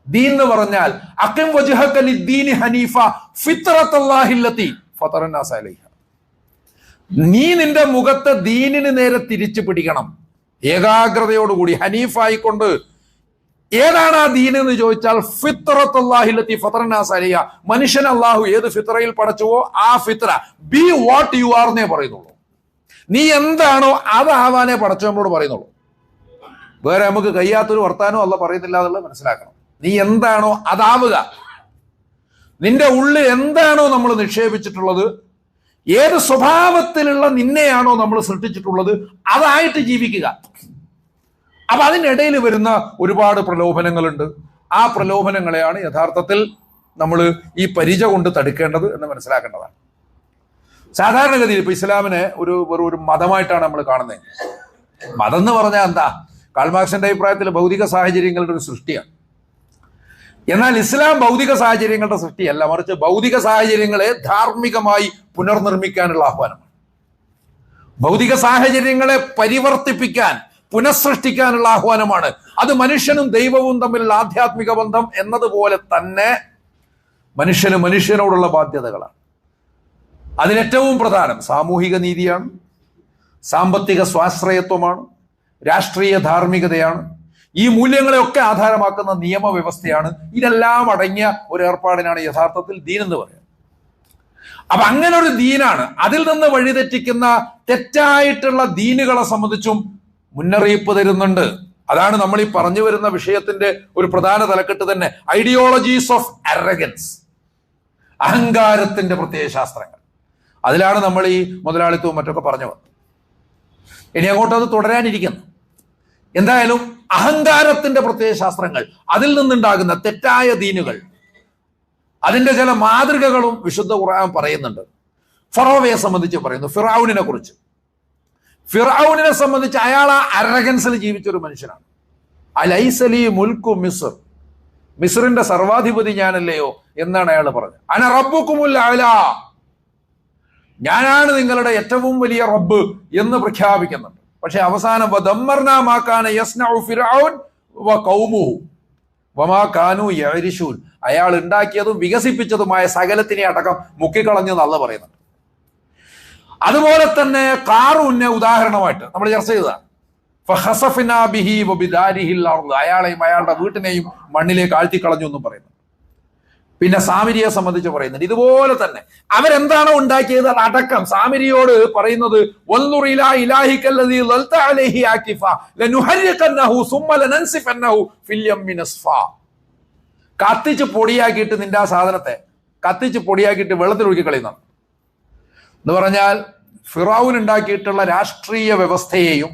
ദീൻ എന്ന് പറഞ്ഞാൽ അഖിം വജ്ഹക ലിദ്ദീനി ഹനീഫ ഫിത്രത്തല്ലാഹില്ലതി ഫതറന്നാസ അലൈഹ. നീ നിന്റെ മുഖത്തെ ദീനിന് നേരെ തിരിച്ചു പിടിക്കണം ഏകാഗ്രതയോടുകൂടി, ഹനീഫായിക്കൊണ്ട്. ഏതാണ് ആ ദീൻ എന്ന് ചോദിച്ചാൽ ഫിത്രത്തല്ലാഹില്ലതി ഫതറന്നാസ അലൈഹ. മനുഷ്യൻ അള്ളാഹു ഏത് ഫിത്രയിൽ പടച്ചുവോ ആ ഫിത്ര. ബി വാട്ട് യു ആർ എന്നേ പറയുന്നുള്ളൂ. നീ എന്താണോ അതാവാനേ പടച്ചു നമ്മളോട് പറയുന്നുള്ളൂ. വേറെ നമുക്ക് കഴിയാത്തൊരു വർത്താനോ അല്ല പറയുന്നില്ല എന്നുള്ളത് മനസ്സിലാക്കണം. നീ എന്താണോ അതാവുക. നിന്റെ ഉള്ളിൽ എന്താണോ നമ്മൾ നിക്ഷേപിച്ചിട്ടുള്ളത്, ഏത് സ്വഭാവത്തിലുള്ള നിന്നെയാണോ നമ്മൾ സൃഷ്ടിച്ചിട്ടുള്ളത്, അതായിട്ട് ജീവിക്കുക. അപ്പൊ അതിനിടയിൽ വരുന്ന ഒരുപാട് പ്രലോഭനങ്ങളുണ്ട്. ആ പ്രലോഭനങ്ങളെയാണ് യഥാർത്ഥത്തിൽ നമ്മൾ ഈ പരിച കൊണ്ട് തടുക്കേണ്ടത് എന്ന് മനസ്സിലാക്കേണ്ടതാണ്. സാധാരണഗതിയിൽ ഇപ്പൊ ഇസ്ലാമിനെ ഒരു മതമായിട്ടാണ് നമ്മൾ കാണുന്നത്. മതം എന്ന് പറഞ്ഞാൽ എന്താ? കാൾമാർക്സിന്റെ അഭിപ്രായത്തിൽ ഭൗതിക സാഹചര്യങ്ങളുടെ ഒരു സൃഷ്ടിയാണ്. എന്നാൽ ഇസ്ലാം ഭൗതിക സാഹചര്യങ്ങളുടെ സൃഷ്ടിയല്ല, മറിച്ച് ഭൗതിക സാഹചര്യങ്ങളെ ധാർമ്മികമായി പുനർനിർമ്മിക്കാനുള്ള ആഹ്വാനമാണ്. ഭൗതിക സാഹചര്യങ്ങളെ പരിവർത്തിപ്പിക്കാൻ, പുനഃസൃഷ്ടിക്കാനുള്ള ആഹ്വാനമാണ്. അത് മനുഷ്യനും ദൈവവും തമ്മിലുള്ള ആധ്യാത്മിക ബന്ധം എന്നതുപോലെ തന്നെ മനുഷ്യനോടുള്ള ബാധ്യതകളാണ്. അതിലേറ്റവും പ്രധാനം സാമൂഹിക നീതിയാണ്, സാമ്പത്തിക സ്വാശ്രയത്വമാണ്, രാഷ്ട്രീയ ധാർമ്മികതയാണ്. ഈ മൂല്യങ്ങളെയൊക്കെ ആധാരമാക്കുന്ന നിയമവ്യവസ്ഥയാണ്. ഇതെല്ലാം അടങ്ങിയ ഒരു ഏർപ്പാടിനാണ് യഥാർത്ഥത്തിൽ ദീൻ എന്ന് പറയുന്നത്. അപ്പൊ അങ്ങനെ ഒരു ദീനാണ്. അതിൽ നിന്ന് വഴിതെറ്റിക്കുന്ന തെറ്റായിട്ടുള്ള ദീനുകളെ സംബന്ധിച്ചും മുന്നറിയിപ്പ് തരുന്നുണ്ട്. അതാണ് നമ്മൾ ഈ പറഞ്ഞു വരുന്ന വിഷയത്തിന്റെ ഒരു പ്രധാന തലക്കെട്ട് തന്നെ, ഐഡിയോളജീസ് ഓഫ് അറഗൻസ്, അഹങ്കാരത്തിന്റെ പ്രത്യയശാസ്ത്രങ്ങൾ. അതിലാണ് നമ്മൾ ഈ മുതലാളിത്തവും മറ്റൊക്കെ പറഞ്ഞു വന്നത്. ഇനി അങ്ങോട്ട് അത് തുടരാനിരിക്കുന്നു. എന്തായാലും അഹങ്കാരത്തിന്റെ പ്രത്യയശാസ്ത്രങ്ങൾ, അതിൽ നിന്നുണ്ടാകുന്ന തെറ്റായ ദീനുകൾ, അതിന്റെ ചില മാതൃകകളും വിശുദ്ധ ഖുർആൻ പറയുന്നുണ്ട്. ഫറോവയെ സംബന്ധിച്ച് പറയുന്നു, ഫിറഔനിനെ കുറിച്ച്. ഫിറഔനിനെ സംബന്ധിച്ച് അയാൾ ആ അറഗൻസിൽ ജീവിച്ചൊരു മനുഷ്യനാണ്. അലൈസലി മുൽക്കു മിസ്ർ, മിസ്റിന്റെ സർവാധിപതി ഞാനല്ലയോ എന്നാണ് അയാൾ പറഞ്ഞത്. അന റബ്ബുക്കുമുൽ അഅ്ലാ, ഞാനാണ് നിങ്ങളുടെ ഏറ്റവും വലിയ റബ്ബ് എന്ന് പ്രഖ്യാപിക്കുന്നുണ്ട്. പക്ഷെ അവസാനം വദമ്മർനാ മാ കാന യസ്നഉ ഫിർഔൻ വഖൗമുഹു വമാ കാനൂ യഅരിശൂൻ, അയാൾ ഉണ്ടാക്കിയതും വികസിപ്പിച്ചതുമായ സകലത്തിനെ അടക്കം മുക്കിക്കളഞ്ഞു എന്നല്ല പറയുന്നുണ്ട്. അതുപോലെ തന്നെ ഖാറൂനെ ഉദാഹരണമായിട്ട് നമ്മൾ ചർച്ച ചെയ്തതാണ്. ഫഖസഫ്നാ ബിഹി വബിദാരിഹിൽ അർദ്, അയാളെയും അയാളുടെ വീട്ടിനെയും മണ്ണിലേക്ക് ആഴ്ത്തിക്കളഞ്ഞു എന്നും പറയുന്നു. പിന്നെ സാമിരിയെ സംബന്ധിച്ച് പറയുന്നുണ്ട് ഇതുപോലെ തന്നെ. അവരെന്താണോ ഉണ്ടാക്കിയത് അതടക്കം സാമിരിയോട് പറയുന്നത്, വൻദുർ ഇലാ ഇലാഹിക്കല്ലദീ ളൽത അലൈഹി ആകിഫ ലനുഹരിഖന്നഹു സുമ്മ ലനൻസിഫന്നഹു ഫിൽ യമ്മി നസ്ഫാ, കത്തിച്ച് പൊടിയാക്കിയിട്ട് നിന്റെ ആ സാധനത്തെ കത്തിച്ച് പൊടിയാക്കിയിട്ട് വെള്ളത്തിൽ ഒഴുക്കി കളയുന്നതാണ് എന്ന് പറഞ്ഞാൽ, ഫിറഔൻ ഉണ്ടാക്കിയിട്ടുള്ള രാഷ്ട്രീയ വ്യവസ്ഥയെയും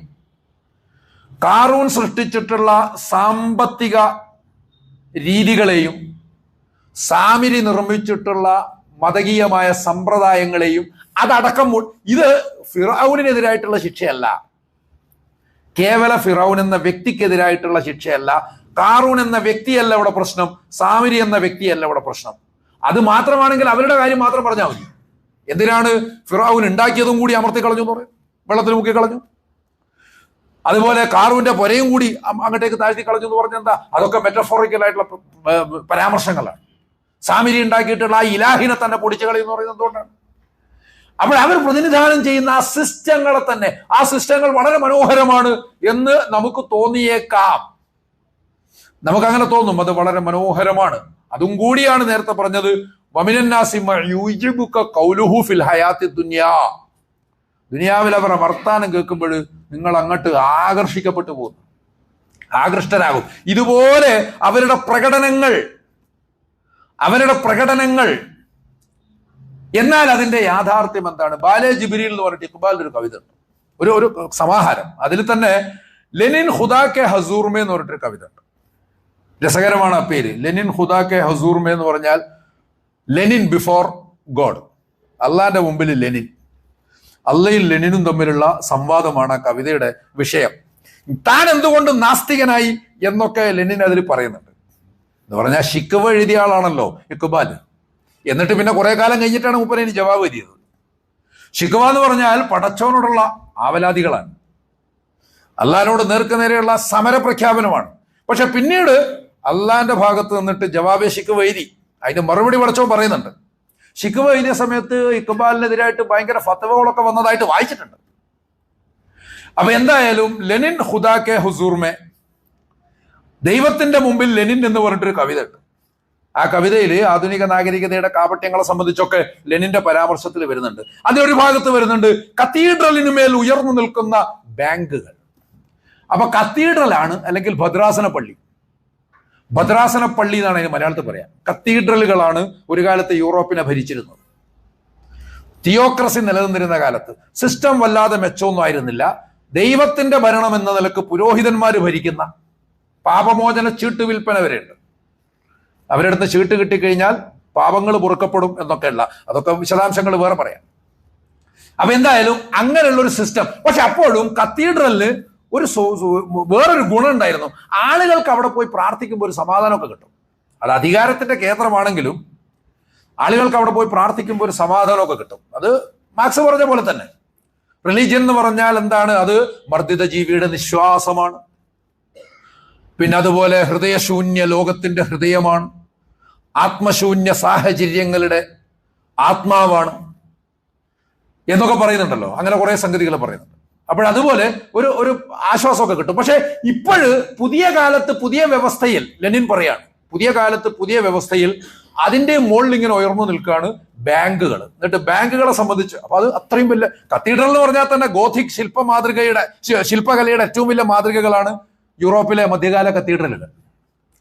ഖാറൂൻ സൃഷ്ടിച്ചിട്ടുള്ള സാമ്പത്തിക രീതികളെയും സാമിരി നിർമ്മിച്ചിട്ടുള്ള മതകീയമായ സമ്പ്രദായങ്ങളെയും അതടക്കം, ഇത് ഫിറഔനെതിരായിട്ടുള്ള ശിക്ഷയല്ല, കേവല ഫിറൗൻ എന്ന വ്യക്തിക്കെതിരായിട്ടുള്ള ശിക്ഷയല്ല, ഖാറൂൻ എന്ന വ്യക്തിയല്ല ഇവിടെ പ്രശ്നം, സാമിരി എന്ന വ്യക്തിയല്ല ഇവിടെ പ്രശ്നം. അത് മാത്രമാണെങ്കിൽ അവരുടെ കാര്യം മാത്രം പറഞ്ഞാൽ മതി. എന്തിനാണ് ഫിറഔൻ ഉണ്ടാക്കിയതും കൂടി അമർത്തി കളഞ്ഞു എന്ന് പറയും, വെള്ളത്തിൽ മുക്കി കളഞ്ഞു. അതുപോലെ ഖാറൂന്റെ പുരയും കൂടി അങ്ങോട്ടേക്ക് താഴ്ത്തി കളഞ്ഞു എന്ന് പറഞ്ഞാൽ എന്താ? അതൊക്കെ മെറ്റഫോറിക്കൽ ആയിട്ടുള്ള പരാമർശങ്ങളാണ്. സാമിരി ഉണ്ടാക്കിയിട്ടുള്ള ആ ഇലാഹിനെ തന്നെ പൊടിച്ചു കളി എന്ന് പറയുന്നത് എന്തുകൊണ്ടാണ്? അപ്പോൾ അവർ പ്രതിനിധാനം ചെയ്യുന്ന ആ സിസ്റ്റങ്ങളെ തന്നെ, ആ സിസ്റ്റങ്ങൾ വളരെ മനോഹരമാണ് എന്ന് നമുക്ക് തോന്നിയേക്കാം. നമുക്കങ്ങനെ തോന്നും, അത് വളരെ മനോഹരമാണ്. അതും കൂടിയാണ് നേരത്തെ പറഞ്ഞത്, ദുനിയാവിൽ അവരുടെ വർത്താനം കേൾക്കുമ്പോൾ നിങ്ങൾ അങ്ങോട്ട് ആകർഷിക്കപ്പെട്ടു പോകുന്നു, ആകൃഷ്ടരാകും. ഇതുപോലെ അവരുടെ പ്രകടനങ്ങൾ എന്നാൽ അതിന്റെ യാഥാർത്ഥ്യം എന്താണ്? ബാലെ ജിബ്രീൽ എന്ന് പറഞ്ഞിട്ട് ഇഖ്ബാലിന്റെ ഒരു കവിത ഉണ്ട്, ഒരു സമാഹാരം. അതിൽ തന്നെ ലെനിൻ ഖുദാ കെ ഹസൂർമേ എന്ന് പറഞ്ഞിട്ടൊരു കവിത ഉണ്ട്. രസകരമാണ് ആ പേര്, ലെനിൻ ഖുദാ കെ ഹസൂർമേ എന്ന് പറഞ്ഞാൽ ലെനിൻ ബിഫോർ ഗോഡ്, അള്ളാന്റെ മുമ്പിൽ ലെനിൻ, അള്ളയും ലെനിനും തമ്മിലുള്ള സംവാദമാണ് ആ കവിതയുടെ വിഷയം. താൻ എന്തുകൊണ്ട് നാസ്തികനായി എന്നൊക്കെ ലെനിൻ അതിൽ പറയുന്നുണ്ട്. എന്ന് പറഞ്ഞാൽ ശിക്കവ എഴുതിയ ആളാണല്ലോ ഇഖ്ബാൽ. എന്നിട്ട് പിന്നെ കുറെ കാലം കഴിഞ്ഞിട്ടാണ് മൂപ്പരേന് ജവാബ് എഴുതിയത്. ശിക്കവ എന്ന് പറഞ്ഞാൽ പടച്ചവനോടുള്ള ആവലാതികളാണ്, അള്ളാഹിനോട് നേർക്കുനേരെയുള്ള സമരപ്രഖ്യാപനമാണ്. പക്ഷെ പിന്നീട് അള്ളാഹിന്റെ ഭാഗത്ത് നിന്നിട്ട് ജവാബെ ശിക്കവ എഴുതി, അതിന്റെ മറുപടി പടച്ചവൻ പറയുന്നുണ്ട്. ശിക്കവ എഴുതിയ സമയത്ത് ഇഖ്ബാലിനെതിരായിട്ട് ഭയങ്കര ഫത്വകളൊക്കെ വന്നതായിട്ട് വായിച്ചിട്ടുണ്ട്. അപ്പൊ എന്തായാലും ലെനിൻ ഖുദാ കെ ഹുസൂർമേ, ദൈവത്തിന്റെ മുമ്പിൽ ലെനിൻ എന്ന് പറഞ്ഞിട്ടൊരു കവിത ഉണ്ട്. ആ കവിതയിൽ ആധുനിക നാഗരികതയുടെ കാപട്യങ്ങളെ സംബന്ധിച്ചൊക്കെ ലെനിന്റെ പരാമർശത്തിൽ വരുന്നുണ്ട്. അതിലൊരു ഭാഗത്ത് വരുന്നുണ്ട് കത്തീഡ്രലിന് മേൽ ഉയർന്നു നിൽക്കുന്ന ബാങ്കുകൾ. അപ്പൊ കത്തീഡ്രലാണ് അല്ലെങ്കിൽ ഭദ്രാസന പള്ളി, ഭദ്രാസന പള്ളി എന്നാണ് അതിന് മലയാളത്തിൽ പറയാം. കത്തീഡ്രലുകളാണ് ഒരു കാലത്ത് യൂറോപ്പിനെ ഭരിച്ചിരുന്നത്. തിയോക്രസി നിലനിന്നിരുന്ന കാലത്ത് സിസ്റ്റം വല്ലാതെ മെച്ചമൊന്നും ആയിരുന്നില്ല. ദൈവത്തിന്റെ ഭരണം എന്ന നിലക്ക് പുരോഹിതന്മാർ ഭരിക്കുന്ന, പാപമോചന ചീട്ട് വിൽപ്പന വരെയുണ്ട്. അവരെടുത്ത് ചീട്ട് കിട്ടിക്കഴിഞ്ഞാൽ പാപങ്ങൾ പൊറുക്കപ്പെടും എന്നൊക്കെയുള്ള, അതൊക്കെ വിശദാംശങ്ങൾ വേറെ പറയാം. അപ്പൊ എന്തായാലും അങ്ങനെയുള്ള ഒരു സിസ്റ്റം. പക്ഷെ അപ്പോഴും കത്തീഡ്രലിന് വേറൊരു ഗുണം ഉണ്ടായിരുന്നു. ആളുകൾക്ക് അവിടെ പോയി പ്രാർത്ഥിക്കുമ്പോൾ ഒരു സമാധാനമൊക്കെ കിട്ടും. അത് അധികാരത്തിന്റെ കേന്ദ്രമാണെങ്കിലും ആളുകൾക്ക് അവിടെ പോയി പ്രാർത്ഥിക്കുമ്പോൾ ഒരു സമാധാനമൊക്കെ കിട്ടും. അത് മാർക്സ് പറഞ്ഞ പോലെ തന്നെ റിലീജിയൻ എന്ന് പറഞ്ഞാൽ എന്താണ്? അത് മർദ്ദിത ജീവിയുടെ നിശ്വാസമാണ്. പിന്നെ അതുപോലെ ഹൃദയശൂന്യ ലോകത്തിന്റെ ഹൃദയമാണ്, ആത്മശൂന്യ സാഹചര്യങ്ങളുടെ ആത്മാവാണ് എന്നൊക്കെ പറയുന്നുണ്ടല്ലോ. അങ്ങനെ കുറെ സംഗതികൾ പറയുന്നുണ്ട്. അപ്പോഴതുപോലെ ഒരു ആശ്വാസമൊക്കെ കിട്ടും. പക്ഷെ ഇപ്പോഴ് പുതിയ കാലത്ത് പുതിയ വ്യവസ്ഥയിൽ ലെനിൻ പറയാണ്, പുതിയ കാലത്ത് പുതിയ വ്യവസ്ഥയിൽ അതിന്റെ മുകളിൽ ഇങ്ങനെ ഉയർന്നു നിൽക്കുകയാണ് ബാങ്കുകൾ. എന്നിട്ട് ബാങ്കുകളെ സംബന്ധിച്ച് അപ്പൊ അത് അത്രയും വലിയ കത്തീഡ്രൽ എന്ന് പറഞ്ഞാൽ തന്നെ ഗോഥിക് ശില്പകലയുടെ ഏറ്റവും വലിയ മാതൃകകളാണ് യൂറോപ്പിലെ മധ്യകാല കത്തീഡ്രലുകൾ.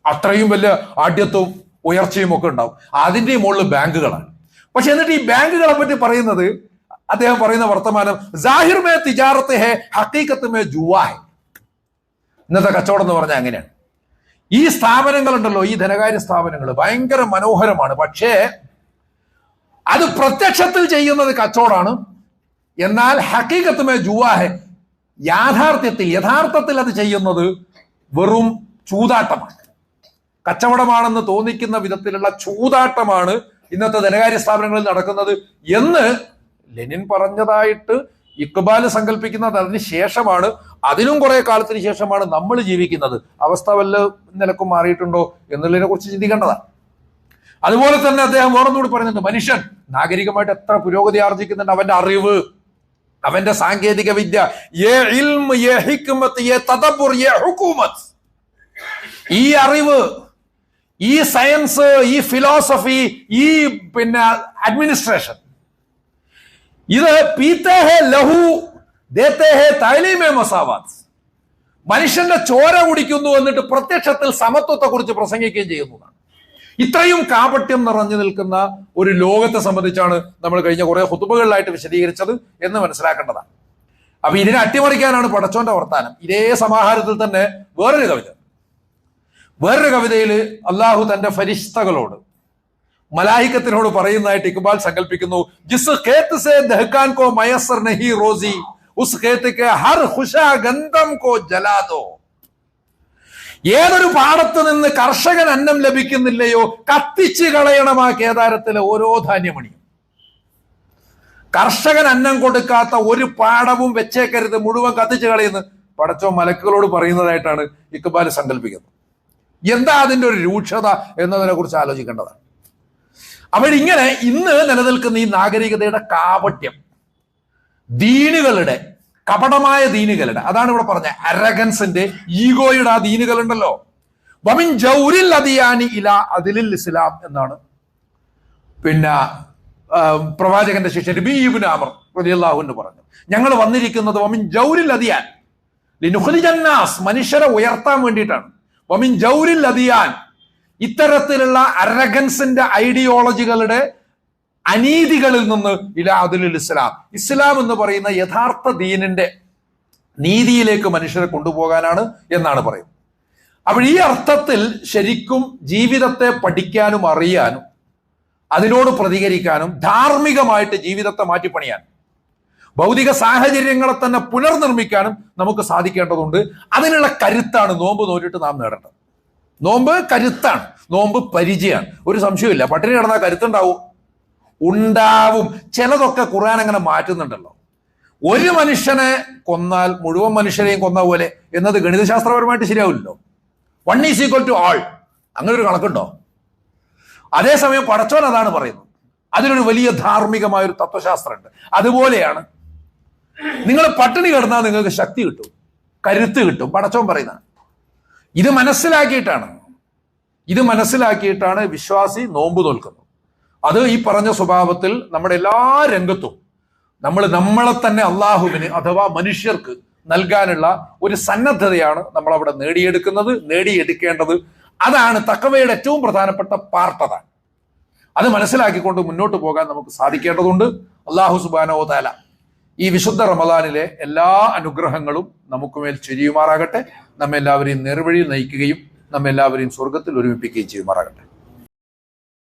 അത്രയും വലിയ ആഢ്യത്വവും ഉയർച്ചയും ഒക്കെ ഉണ്ടാവും. അതിന്റെ മുകളിൽ ബാങ്കുകളാണ്. പക്ഷെ എന്നിട്ട് ഈ ബാങ്കുകളെ പറ്റി പറയുന്നത്, അദ്ദേഹം പറയുന്ന വർത്തമാനം സാഹിർ മേ തിജാറത്ത് ഹേ ഹഖീഖത്ത് മേ ജുവാ ഹേ. ഇന്നത്തെ കച്ചവടം എന്ന് പറഞ്ഞാൽ അങ്ങനെയാണ്. ഈ സ്ഥാപനങ്ങളുണ്ടല്ലോ, ഈ ധനകാര്യ സ്ഥാപനങ്ങൾ ഭയങ്കര മനോഹരമാണ്. പക്ഷേ അത് പ്രത്യക്ഷത്തിൽ ചെയ്യുന്നത് കച്ചവടമാണ്. എന്നാൽ ഹഖീഖത്ത് മേ ജുവാ ഹേ, യഥാർത്ഥത്തിൽ അത് ചെയ്യുന്നത് വെറും ചൂതാട്ടമാണ്. കച്ചവടമാണെന്ന് തോന്നിക്കുന്ന വിധത്തിലുള്ള ചൂതാട്ടമാണ് ഇന്നത്തെ ധനകാര്യ സ്ഥാപനങ്ങളിൽ നടക്കുന്നത് എന്ന് ലെനിൻ പറഞ്ഞതായിട്ട് ഇക്ബാൽ സങ്കല്പിക്കുന്നത് അതിന് ശേഷമാണ്, അതിനും കുറെ കാലത്തിന് ശേഷമാണ് നമ്മൾ ജീവിക്കുന്നത്. അവസ്ഥ വല്ല നിലക്കും മാറിയിട്ടുണ്ടോ എന്നുള്ളതിനെ കുറിച്ച് ചിന്തിക്കേണ്ടതാണ്. അതുപോലെ തന്നെ അദ്ദേഹം വേറൊന്നുകൂടി പറയുന്നുണ്ട്, മനുഷ്യൻ നാഗരികമായിട്ട് എത്ര പുരോഗതി ആർജിക്കുന്നുണ്ട്. അവന്റെ അറിവ്, അവന്റെ സാങ്കേതിക വിദ്യ, ഈ അറിവ്, ഈ സയൻസ്, ഈ ഫിലോസഫി, ഈ അഡ്മിനിസ്ട്രേഷൻ, ഇത് പീത്തേ ഹേ ലഹു ദേത്തേ ഹേ തഅലീമേ മസാവാത്ത്, മനുഷ്യന്റെ ചോര കുടിക്കുന്നു എന്നിട്ട് പ്രത്യക്ഷത്തിൽ സമത്വത്തെ കുറിച്ച് പ്രസംഗിക്കുകയും ചെയ്യുന്നതാണ്. ഇത്രയും കാപട്യം നിറഞ്ഞു നിൽക്കുന്ന ഒരു ലോകത്തെ സംബന്ധിച്ചാണ് നമ്മൾ കഴിഞ്ഞ കുറെ ഖുതുബകളിലായിട്ട് വിശദീകരിച്ചത് എന്ന് മനസ്സിലാക്കേണ്ടതാണ്. അപ്പൊ ഇതിനെ അട്ടിമറിക്കാനാണ് പടച്ചോന്റെ വർത്താനം. ഇതേ സമാഹാരത്തിൽ തന്നെ വേറൊരു കവിതയിൽ അള്ളാഹു തന്റെ ഫരിഷ്തകളോട്, മലായിക്കത്തിനോട് പറയുന്നതായിട്ട് ഇക്ബാൽ സങ്കല്പിക്കുന്നു, ജിസ് ഖേത്ത് സേ ദഹ്കാൻ കോ മയസ്സർ നഹി റോസി ഉസ് ഖേത്ത് കെ ഹർ ഖുശാ ഗന്ധം കോ ജലാ ദോ. ഏതൊരു പാടത്ത് നിന്ന് കർഷകൻ അന്നം ലഭിക്കുന്നില്ലയോ കത്തിച്ചു കളയണം ആ കേദാരത്തിലെ ഓരോ ധാന്യമണിയും. കർഷകൻ അന്നം കൊടുക്കാത്ത ഒരു പാടവും വെച്ചേക്കരുത്, മുഴുവൻ കത്തിച്ചു കളയുന്നു പടച്ചോ മലക്കുകളോട് പറയുന്നതായിട്ടാണ് ഇക്ബാൽ സങ്കല്പിക്കുന്നത്. എന്താ അതിന്റെ ഒരു രൂക്ഷത എന്നതിനെ കുറിച്ച് ആലോചിക്കേണ്ടതാണ്. അപ്പോഴിങ്ങനെ ഇന്ന് നിലനിൽക്കുന്ന ഈ നാഗരികതയുടെ കാപട്യം, ദീനുകളുടെ കപടമായ ദീനുകളുടെ, അതാണ് ഇവിടെ പറഞ്ഞ അരഗൻസിന്റെ, ഈഗോയുടെ ആ ദീനുകളുണ്ടല്ലോ. വമിൻ ജൗരിൽ അദിയാനി ഇലാ അദിലിൽ ഇസ്ലാം എന്നാണ് പ്രവാചകന്റെ ശിഷ്യൻ റബീ ഇബ്നു അമർ റളിയല്ലാഹു അൻഹു പറഞ്ഞു. ഞങ്ങൾ വന്നിരിക്കുന്നത് വമിൻ ജൗരിൽ അദിയാൻ ലിനുഖ്രിജന്നാസ്, മനുഷ്യരെ ഉയർത്താൻ വേണ്ടിയിട്ടാണ്. വമിൻ ജൗരിൽ അദിയാൻ, ഇത്തരത്തിലുള്ള അരഗൻസിന്റെ ഐഡിയോളജികളുടെ അനീതികളിൽ നിന്ന് ഇലാ അദിലുൽ ഇസ്ലാം, ഇസ്ലാം എന്ന് പറയുന്ന യഥാർത്ഥ ദീനിന്റെ നീതിയിലേക്ക് മനുഷ്യരെ കൊണ്ടുപോകാനാണ് എന്നാണ് പറയുന്നത്. അപ്പോൾ ഈ അർത്ഥത്തിൽ ശരിക്കും ജീവിതത്തെ പഠിക്കാനും അറിയാനും അതിനോട് പ്രതികരിക്കാനും ധാർമ്മികമായിട്ട് ജീവിതത്തെ മാറ്റിപ്പണിയാനും ഭൗതിക സാഹചര്യങ്ങളെ തന്നെ പുനർനിർമ്മിക്കാനും നമുക്ക് സാധിക്കേണ്ടതുണ്ട്. അതിനുള്ള കരുത്താണ് നോമ്പ് നോറ്റിട്ട് നാം നേടേണ്ടത്. നോമ്പ് കരുത്താണ്, നോമ്പ് പരിചയമാണ്, ഒരു സംശയമില്ല. പട്ടിണി കിടന്നാൽ കരുത്തുണ്ടാവും, ഉണ്ടാവും. ചിലതൊക്കെ ഖുർആൻ അങ്ങനെ മാറ്റുന്നുണ്ടല്ലോ. ഒരു മനുഷ്യനെ കൊന്നാൽ മുഴുവൻ മനുഷ്യരെയും കൊന്ന പോലെ എന്നത് ഗണിതശാസ്ത്രപരമായിട്ട് ശരിയാവില്ലല്ലോ. 1 = all, അങ്ങനെ ഒരു കണക്കുണ്ടോ? അതേസമയം പടച്ചോൻ അതാണ് പറയുന്നത്. അതിനൊരു വലിയ ധാർമ്മികമായ ഒരു തത്വശാസ്ത്രമുണ്ട്. അതുപോലെയാണ് നിങ്ങൾ പട്ടിണി കിടന്നാൽ നിങ്ങൾക്ക് ശക്തി കിട്ടും, കരുത്ത് കിട്ടും, പടച്ചോൻ പറയുന്നതാണ്. ഇത് മനസ്സിലാക്കിയിട്ടാണ് വിശ്വാസി നോമ്പ് നോൽക്കുന്നത്. അത് ഈ പറഞ്ഞ സ്വഭാവത്തിൽ നമ്മുടെ എല്ലാ രംഗത്തും നമ്മളെ തന്നെ അള്ളാഹുവിന് അഥവാ മനുഷ്യർക്ക് നൽകാനുള്ള ഒരു സന്നദ്ധതയാണ് നമ്മൾ അവിടെ നേടിയെടുക്കേണ്ടത്. അതാണ് തഖ്വയുടെ ഏറ്റവും പ്രധാനപ്പെട്ട പാർട്ട്. അതാണ്. അത് മനസ്സിലാക്കിക്കൊണ്ട് മുന്നോട്ട് പോകാൻ നമുക്ക് സാധിക്കേണ്ടതുണ്ട്. അല്ലാഹു സുബ്ഹാനഹു വ തആല ഈ വിശുദ്ധ റമദാനിലെ എല്ലാ അനുഗ്രഹങ്ങളും നമുക്കുമേൽ ചൊരിയുമാറാകട്ടെ. നമ്മെല്ലാവരെയും നേർവഴിയിൽ നയിക്കുകയും നമ്മെല്ലാവരെയും സ്വർഗത്തിൽ ഒരുമിപ്പിക്കുകയും ചെയ്യുമാറാകട്ടെ.